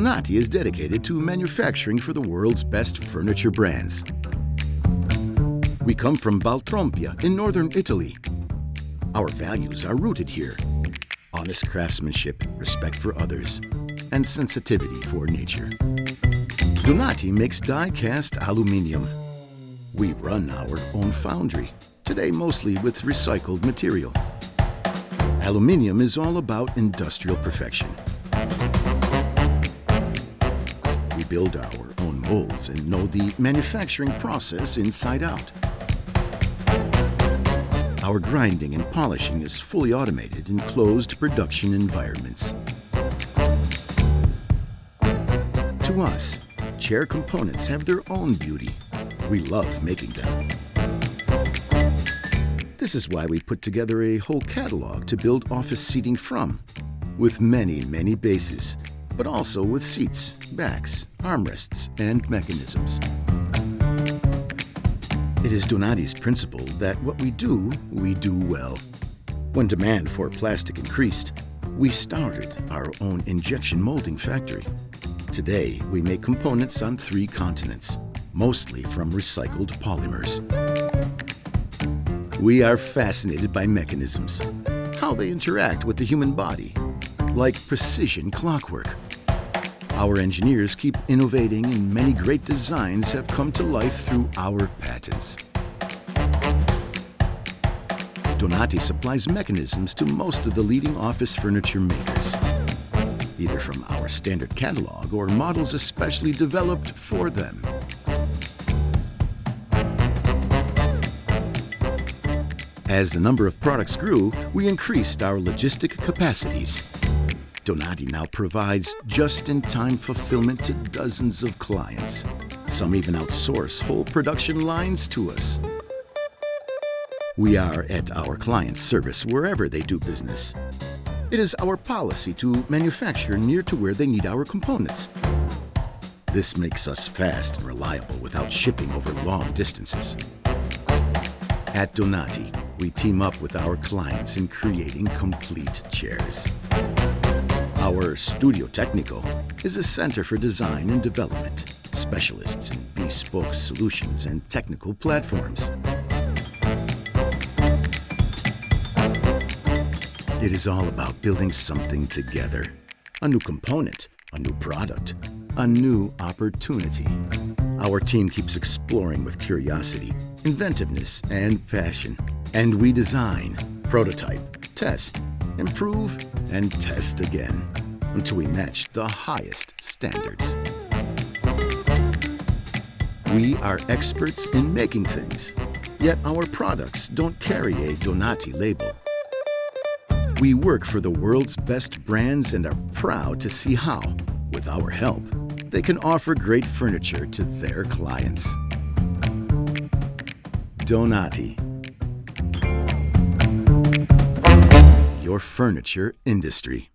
Donati is dedicated to manufacturing for the world's best furniture brands. We come from Valtrompia in northern Italy. Our values are rooted here: honest craftsmanship, respect for others, and sensitivity for nature. Donati makes die-cast aluminium. We run our own foundry, today mostly with recycled material. Aluminium is all about industrial perfection. We build our own molds and know the manufacturing process inside out. Our grinding and polishing is fully automated in closed production environments. To us, chair components have their own beauty. We love making them. This is why we put together a whole catalog to build office seating from, with many, many bases, but also with seats, backs, armrests, and mechanisms. It is Donati's principle that what we do well. When demand for plastic increased, we started our own injection molding factory. Today, we make components on 3 continents, mostly from recycled polymers. We are fascinated by mechanisms, how they interact with the human body, like precision clockwork. Our engineers keep innovating, and many great designs have come to life through our patents. Donati supplies mechanisms to most of the leading office furniture makers, either from our standard catalog or models especially developed for them. As the number of products grew, we increased our logistic capacities. Donati now provides just-in-time fulfillment to dozens of clients. Some even outsource whole production lines to us. We are at our clients' service wherever they do business. It is our policy to manufacture near to where they need our components. This makes us fast and reliable without shipping over long distances. At Donati, we team up with our clients in creating complete chairs. Our Studio Tecnico is a center for design and development, specialists in bespoke solutions and technical platforms. It is all about building something together. A new component, a new product, a new opportunity. Our team keeps exploring with curiosity, inventiveness, and passion. And we design, prototype, test, improve, and test again until we match the highest standards. We are experts in making things, yet our products don't carry a Donati label. We work for the world's best brands and are proud to see how, with our help, they can offer great furniture to their clients. Donati. Your furniture industry.